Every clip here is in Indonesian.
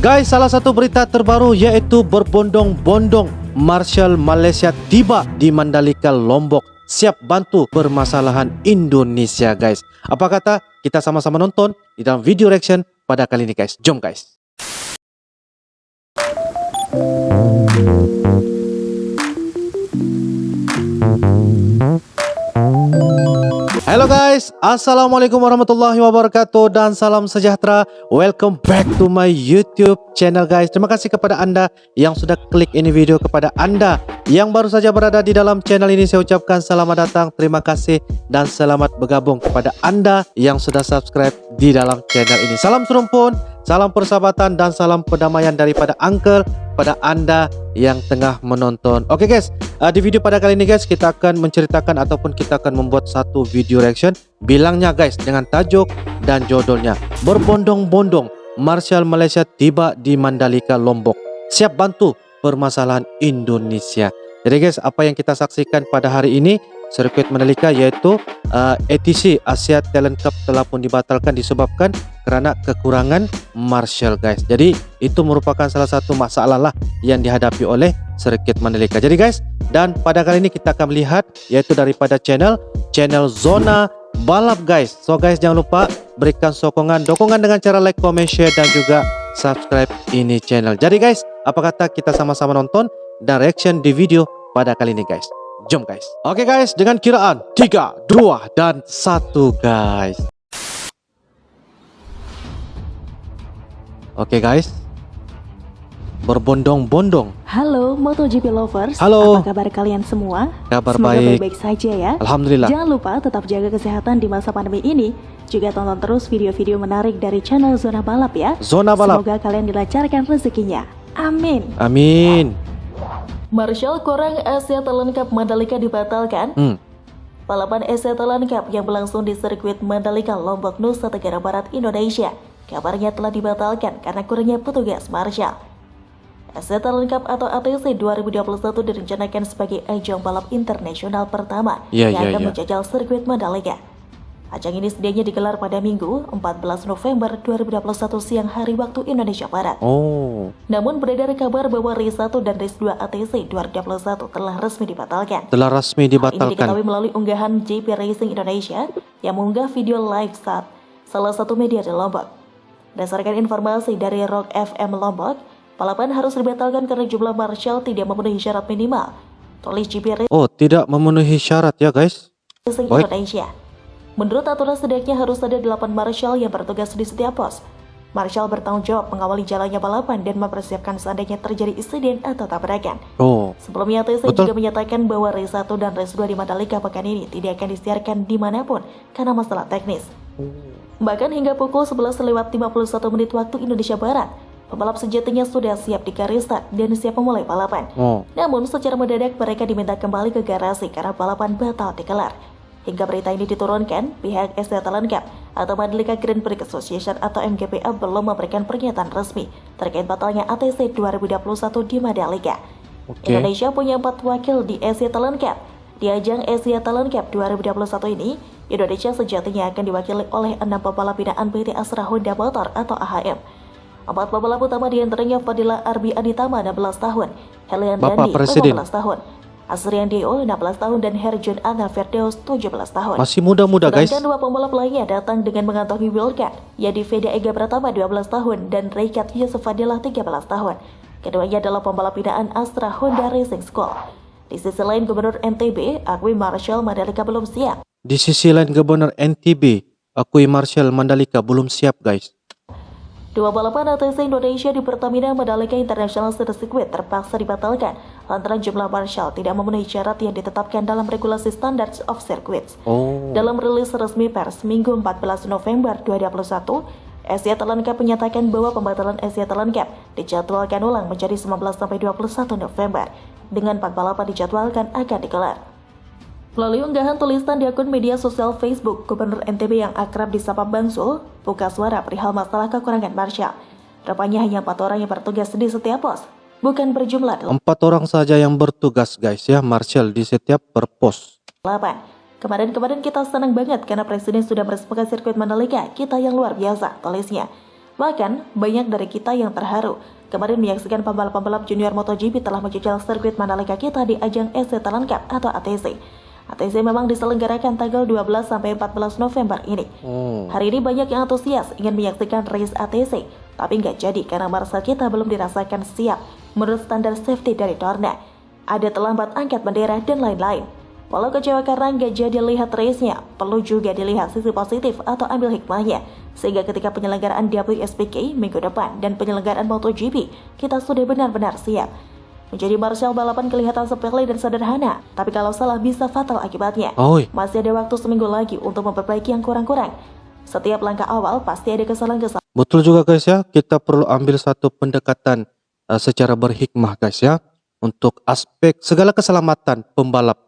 Guys, salah satu berita terbaru yaitu berbondong-bondong Marshal Malaysia tiba di Mandalika, Lombok, siap bantu permasalahan Indonesia, guys. Apa kata kita sama-sama nonton di dalam video reaction pada kali ini, guys. Jom, guys. Halo guys, Assalamualaikum warahmatullahi wabarakatuh dan salam sejahtera. Welcome back to my YouTube channel, guys. Terima kasih kepada anda yang sudah klik ini video. Kepada anda yang baru saja berada di dalam channel ini, saya ucapkan selamat datang, terima kasih dan selamat bergabung. Kepada anda yang sudah subscribe di dalam channel ini, salam serumpun, salam persahabatan dan salam perdamaian daripada Uncle pada anda yang tengah menonton. Oke guys, di video pada kali ini guys, kita akan menceritakan ataupun kita akan membuat satu video reaction, bilangnya guys dengan tajuk dan judulnya berbondong-bondong Marshal Malaysia tiba di Mandalika, Lombok, siap bantu permasalahan Indonesia. Jadi guys, apa yang kita saksikan pada hari ini sirkuit Mandalika yaitu ATC Asia Talent Cup telah pun dibatalkan disebabkan kerana kekurangan marshal, guys. Jadi itu merupakan salah satu masalah lah yang dihadapi oleh sirkuit Mandalika. Jadi guys, dan pada kali ini kita akan melihat yaitu daripada channel Zona Balap, guys. So guys, jangan lupa berikan dukungan dengan cara like, comment, share dan juga subscribe ini channel. Jadi guys, apa kata kita sama-sama nonton dan reaction di video pada kali ini, guys. Jom guys. Oke guys, dengan kiraan 3, 2 dan 1, guys. Oke guys, berbondong-bondong. Halo MotoGP lovers, halo. Apa kabar kalian semua? Kabar Semoga baik. baik-baik saja ya. Alhamdulillah. Jangan lupa tetap jaga kesehatan di masa pandemi ini. Juga tonton terus video-video menarik dari channel Zona Balap ya. Zona Balap. Semoga kalian dilancarkan rezekinya. Amin. Amin. Marshal kurang Asia Talent Cup Mandalika dibatalkan. Balapan Asia Talent Cup yang berlangsung di sirkuit Mandalika, Lombok, Nusa Tenggara Barat, Indonesia, kabarnya telah dibatalkan karena kurangnya petugas marshal. Asia Talent Cup atau ATC 2021 direncanakan sebagai ajang balap internasional pertama yang akan menjajal sirkuit Mandalika. Ajang ini sedianya digelar pada Minggu 14 November 2021 siang hari waktu Indonesia Barat. Namun beredar kabar bahwa race 1 dan race 2 ATC 2021 telah resmi dibatalkan. Ini diketahui melalui unggahan JP Racing Indonesia yang mengunggah video live saat salah satu media di Lombok. Berdasarkan informasi dari Rock FM Lombok, balapan harus dibatalkan karena jumlah marshal tidak memenuhi syarat minimal. Tulis JP Racing tidak memenuhi syarat ya guys. Indonesia. Menurut aturan setidaknya harus ada 8 marshal yang bertugas di setiap pos. Marshal bertanggung jawab mengawali jalannya balapan dan mempersiapkan seandainya terjadi insiden atau tabrakan. Sebelumnya ATC juga menyatakan bahwa race 1 dan race 2 di Mandalika pekan ini tidak akan disiarkan dimanapun karena masalah teknis. Bahkan hingga pukul 11:51 waktu Indonesia Barat, pembalap sejatinya sudah siap di garis start dan siap memulai balapan. Namun secara mendadak mereka diminta kembali ke garasi karena balapan batal digelar. Hingga berita ini diturunkan, pihak Asia Talent Cup atau Mandalika Grand Prix Association atau MGPA belum memberikan pernyataan resmi terkait batalnya ATC 2021 di Mandalika. Indonesia punya 4 wakil di Asia Talent Cup. Di ajang Asia Talent Cup 2021 ini, Indonesia sejatinya akan diwakili oleh 6 pembalap binaan PT Astra Honda Motor atau AHM. 4 pembalap utama diantaranya Fadila Arbi Aditama 16 tahun, Helian Dandi 15 tahun, Asrian Dio 16 tahun dan Herjun Ana Firdaus 17 tahun. Masih muda-muda guys. Sedangkan 2 pembalap lainnya datang dengan mengantongi wildcard, yaitu Veda Ega Pratama 12 tahun dan Reikat Yusuf Fadilah 13 tahun. Keduanya adalah pembalap binaan Astra Honda Racing School. Di sisi lain Gubernur NTB, Akui Marshal Mandalika belum siap. Di sisi lain Gubernur NTB, Akui Marshal Mandalika belum siap, guys. 2 balapan ATC Indonesia di Pertamina Mandalika International Circuit terpaksa dibatalkan lantaran jumlah marshal tidak memenuhi syarat yang ditetapkan dalam regulasi Standards of Circuits. Dalam rilis resmi pers Minggu 14 November 2021, Asia Talent Cup menyatakan bahwa pembatalan Asia Talent Cup dijadwalkan ulang menjadi 19-21 November dengan 4 balapan dijadwalkan akan digelar. Melalui unggahan tulisan di akun media sosial Facebook, Gubernur NTB yang akrab disapa Bangsul buka suara perihal masalah kekurangan marshal. Rupanya hanya 4 orang yang bertugas di setiap pos, bukan berjumlah 4 orang saja yang bertugas guys ya, marshal di setiap per pos. 8. Kemarin kita senang banget karena Presiden sudah meresmikan sirkuit Mandalika, kita yang luar biasa, tulisnya. Bahkan, banyak dari kita yang terharu kemarin menyaksikan pembalap-pembalap junior MotoGP telah menjajal sirkuit Mandalika kita di ajang SC Talent Cup atau ATC. ATC memang diselenggarakan tanggal 12 sampai 14 November ini. Hari ini banyak yang antusias ingin menyaksikan race ATC, tapi nggak jadi karena marshal kita belum dirasakan siap menurut standar safety dari Dorna. Ada terlambat angkat bendera dan lain-lain. Walau kecewa karena nggak jadi lihat race-nya, perlu juga dilihat sisi positif atau ambil hikmahnya. Sehingga ketika penyelenggaraan WSBK minggu depan dan penyelenggaraan MotoGP, kita sudah benar-benar siap. Menjadi marshal balapan kelihatan sepele dan sederhana, tapi kalau salah bisa fatal akibatnya. Masih ada waktu seminggu lagi untuk memperbaiki yang kurang-kurang. Setiap langkah awal pasti ada kesalahan-kesalahan. Betul juga guys ya, kita perlu ambil satu pendekatan secara berhikmah guys ya, untuk aspek segala keselamatan pembalap.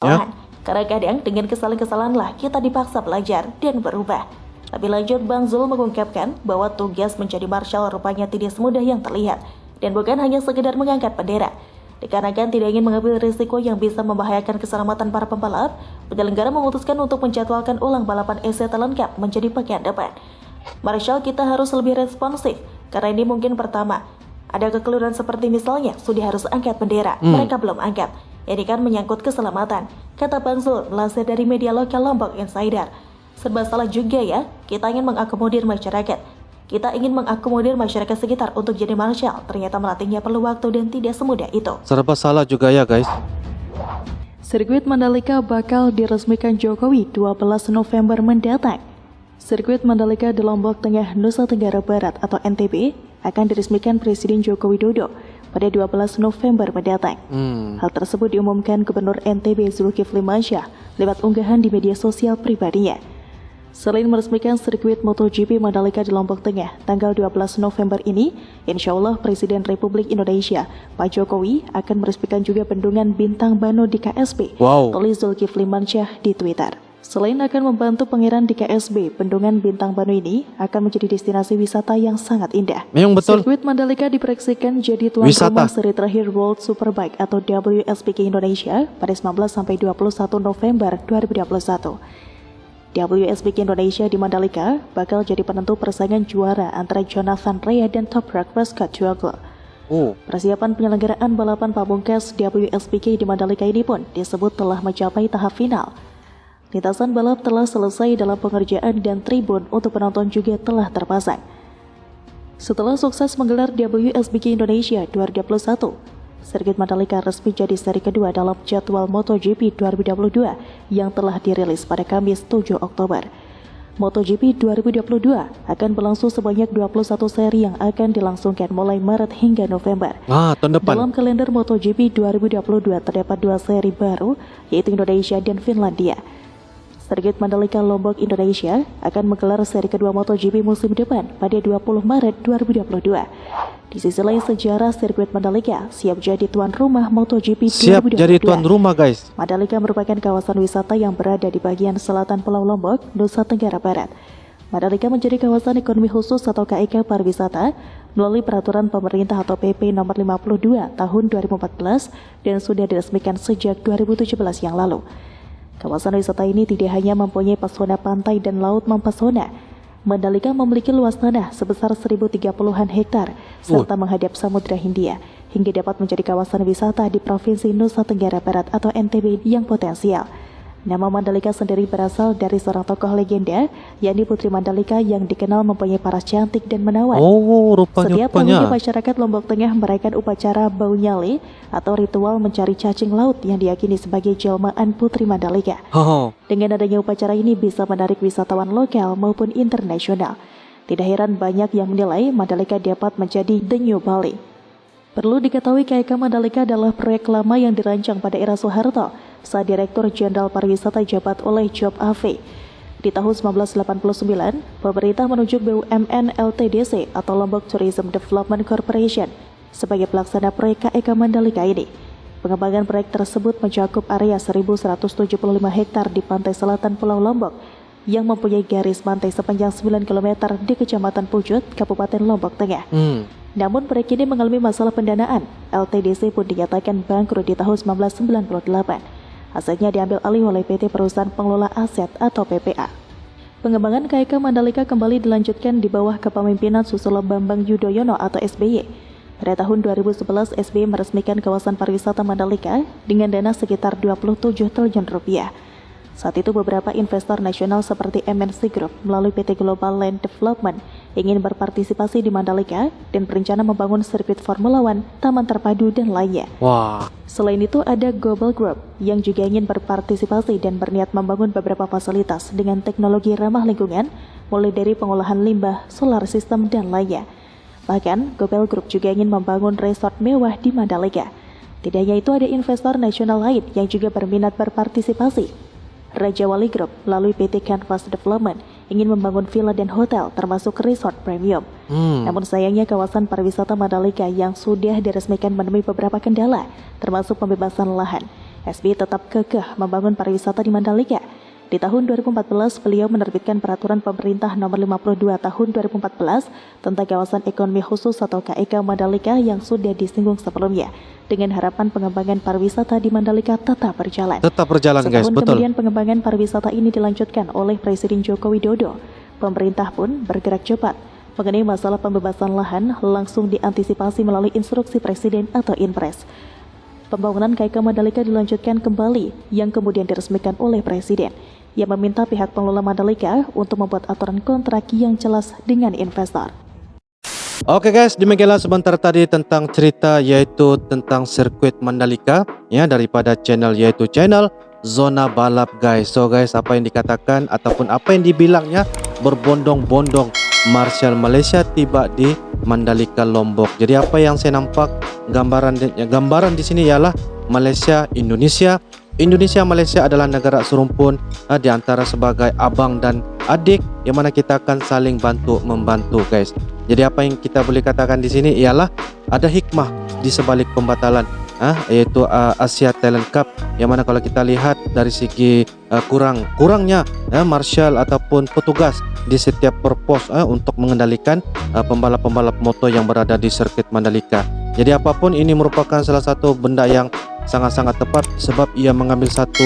Ya. Karena kadang dengan kesalahan-kesalahan lah kita dipaksa belajar dan berubah. Lebih lanjut, Bang Zul mengungkapkan bahwa tugas menjadi marshal rupanya tidak semudah yang terlihat dan bukan hanya sekedar mengangkat bendera. Dikarenakan tidak ingin mengambil risiko yang bisa membahayakan keselamatan para pembalap, penyelenggara memutuskan untuk menjadwalkan ulang balapan SC Talent Cup menjadi pekan depan. Marshal kita harus lebih responsif karena ini mungkin pertama ada kekeliruan seperti misalnya sudah harus angkat bendera, mereka belum angkat. Ini kan menyangkut keselamatan, kata Bang Zul melansir dari media lokal Lombok Insider. Serba salah juga ya, kita ingin mengakomodir masyarakat. Kita ingin mengakomodir masyarakat sekitar untuk jadi marshal. Ternyata melatihnya perlu waktu dan tidak semudah itu. Serba salah juga ya guys. Sirkuit Mandalika bakal diresmikan Jokowi 12 November mendatang. Sirkuit Mandalika di Lombok Tengah, Nusa Tenggara Barat atau NTB akan diresmikan Presiden Joko Widodo pada 12 November mendatang. Hal tersebut diumumkan Gubernur NTB Zulkifli Mansyah lewat unggahan di media sosial pribadinya. Selain meresmikan sirkuit MotoGP Mandalika di Lombok Tengah tanggal 12 November ini, insya Allah Presiden Republik Indonesia Pak Jokowi akan meresmikan juga bendungan Bintang Bano di KSB, tulis Zulkifli Mansyah di Twitter. Selain akan membantu pangeran di KSB, bendungan Bintang Bano ini akan menjadi destinasi wisata yang sangat indah. Memang betul. Sirkuit Mandalika diproyeksikan jadi tuan rumah seri terakhir World Superbike atau WSBK Indonesia pada 19 sampai 21 November 2021. WSBK Indonesia di Mandalika bakal jadi penentu persaingan juara antara Jonathan Rea dan Toprak Raskatuoglu. Persiapan penyelenggaraan balapan pamungkas WSBK di Mandalika ini pun disebut telah mencapai tahap final. Lintasan balap telah selesai dalam pengerjaan dan tribun untuk penonton juga telah terpasang. Setelah sukses menggelar WSBK Indonesia 2021, sirkuit Mandalika resmi jadi seri kedua dalam jadwal MotoGP 2022 yang telah dirilis pada Kamis 7 Oktober. MotoGP 2022 akan berlangsung sebanyak 21 seri yang akan dilangsungkan mulai Maret hingga November. Tahun depan. Dalam kalender MotoGP 2022 terdapat 2 seri baru, yaitu Indonesia dan Finlandia. Sirkuit Mandalika Lombok Indonesia akan menggelar seri kedua MotoGP musim depan pada 20 Maret 2022. Di sisi lain, sejarah sirkuit Mandalika siap jadi tuan rumah MotoGP 2022. Siap jadi tuan rumah guys. Mandalika merupakan kawasan wisata yang berada di bagian selatan Pulau Lombok, Nusa Tenggara Barat. Mandalika menjadi kawasan ekonomi khusus atau KEK pariwisata melalui peraturan pemerintah atau PP nomor 52 tahun 2014 dan sudah diresmikan sejak 2017 yang lalu. Kawasan wisata ini tidak hanya mempunyai pesona pantai dan laut mempesona. Mandalika memiliki luas tanah sebesar 1.030-an hektar serta menghadap Samudra Hindia hingga dapat menjadi kawasan wisata di Provinsi Nusa Tenggara Barat atau NTB yang potensial. Nama Mandalika sendiri berasal dari seorang tokoh legenda, yakni Putri Mandalika yang dikenal mempunyai paras cantik dan menawan. Setiap tahunnya masyarakat Lombok Tengah merayakan upacara Bau Nyale atau ritual mencari cacing laut yang diyakini sebagai jelmaan Putri Mandalika. Dengan adanya upacara ini bisa menarik wisatawan lokal maupun internasional. Tidak heran banyak yang menilai Mandalika dapat menjadi The New Bali. Perlu diketahui KEK Mandalika adalah proyek lama yang dirancang pada era Soeharto saat Direktur Jenderal Pariwisata jabat oleh Job AV. Di tahun 1989, pemerintah menunjuk BUMN LTDC atau Lombok Tourism Development Corporation sebagai pelaksana proyek KEK Mandalika ini. Pengembangan proyek tersebut mencakup area 1.175 hektar di pantai selatan Pulau Lombok yang mempunyai garis pantai sepanjang 9 km di Kecamatan Pujut, Kabupaten Lombok Tengah. Namun proyek ini mengalami masalah pendanaan. LTDC pun dinyatakan bangkrut di tahun 1998. Asetnya diambil alih oleh PT Perusahaan Pengelola Aset atau PPA. Pengembangan KAIK Mandalika kembali dilanjutkan di bawah kepemimpinan Susilo Bambang Yudhoyono atau SBY. Pada tahun 2011, SBY meresmikan kawasan pariwisata Mandalika dengan dana sekitar 27 triliun rupiah. Saat itu beberapa investor nasional seperti MNC Group melalui PT Global Land Development ingin berpartisipasi di Mandalika dan berencana membangun sirkuit Formula One, taman terpadu, dan lainnya. Wah. Selain itu ada Global Group yang juga ingin berpartisipasi dan berniat membangun beberapa fasilitas dengan teknologi ramah lingkungan, mulai dari pengolahan limbah, solar system, dan lainnya. Bahkan, Global Group juga ingin membangun resort mewah di Mandalika. Tidak hanya itu, ada investor nasional lain yang juga berminat berpartisipasi. Raja Wali Group melalui PT Canvas Development ingin membangun villa dan hotel termasuk resort premium. Namun sayangnya kawasan pariwisata Mandalika yang sudah diresmikan menemui beberapa kendala, termasuk pembebasan lahan. SBY tetap kekeh membangun pariwisata di Mandalika. Di tahun 2014, beliau menerbitkan Peraturan Pemerintah Nomor 52 Tahun 2014 tentang Kawasan Ekonomi Khusus atau KEK Mandalika yang sudah disinggung sebelumnya, dengan harapan pengembangan pariwisata di Mandalika tetap berjalan. Tetap berjalan, guys, betul. Kemudian pengembangan pariwisata ini dilanjutkan oleh Presiden Joko Widodo. Pemerintah pun bergerak cepat. Mengenai masalah pembebasan lahan langsung diantisipasi melalui instruksi Presiden atau Inpres. Pembangunan KAIK Mandalika dilanjutkan kembali yang kemudian diresmikan oleh Presiden. Ia meminta pihak pengelola Mandalika untuk membuat aturan kontrak yang jelas dengan investor. Oke guys, demikianlah sebentar tadi tentang cerita yaitu tentang sirkuit Mandalika ya daripada channel yaitu channel Zona Balap guys. So guys, apa yang dikatakan ataupun apa yang dibilangnya berbondong-bondong Marshall Malaysia tiba di Mandalika Lombok. Jadi apa yang saya nampak gambaran di sini ialah Malaysia Indonesia Malaysia adalah negara serumpun di antara sebagai abang dan adik yang mana kita akan saling bantu membantu guys. Jadi apa yang kita boleh katakan di sini ialah ada hikmah di sebalik pembatalan yaitu Asia Talent Cup yang mana kalau kita lihat dari segi kurangnya marshal ataupun petugas di setiap perpos untuk mengendalikan pembalap-pembalap moto yang berada di sirkuit Mandalika. Jadi apapun ini merupakan salah satu benda yang sangat-sangat tepat sebab ia mengambil satu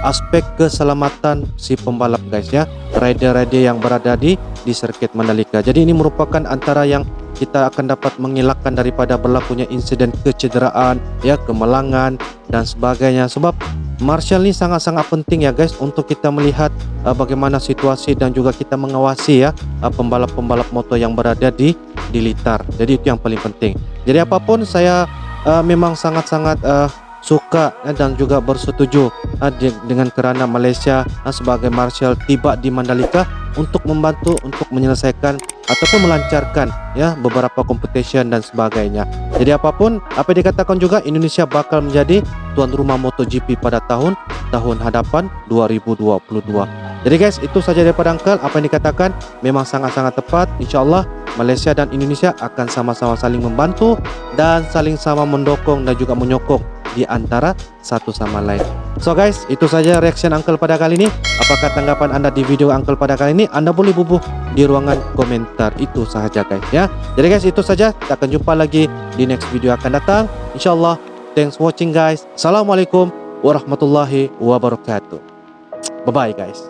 aspek keselamatan si pembalap guys ya, rider-rider yang berada di sirkuit Mandalika. Jadi ini merupakan antara yang kita akan dapat mengelakkan daripada berlakunya insiden kecederaan ya, kemalangan dan sebagainya. Sebab marshal ini sangat-sangat penting ya guys untuk kita melihat bagaimana situasi dan juga kita mengawasi ya pembalap-pembalap moto yang berada di Blitar. Jadi itu yang paling penting. Jadi apapun saya memang sangat-sangat suka dan juga bersetuju dengan kerana Malaysia sebagai marshal tiba di Mandalika untuk membantu untuk menyelesaikan ataupun melancarkan ya beberapa competition dan sebagainya. Jadi apapun apa yang dikatakan juga, Indonesia bakal menjadi tuan rumah MotoGP pada tahun hadapan 2022. Jadi guys, itu saja daripada Uncle. Apa yang dikatakan memang sangat-sangat tepat. InsyaAllah Malaysia dan Indonesia akan sama-sama saling membantu dan saling sama mendukung dan juga menyokong di antara satu sama lain. So guys, itu saja reaction Uncle pada kali ini. Apakah tanggapan anda di video Uncle pada kali ini? Anda boleh bubuh di ruangan komentar. Itu sahaja guys ya. Jadi guys, itu saja. Kita akan jumpa lagi di next video akan datang, InsyaAllah. Thanks for watching guys. Assalamualaikum warahmatullahi wabarakatuh. Bye bye guys.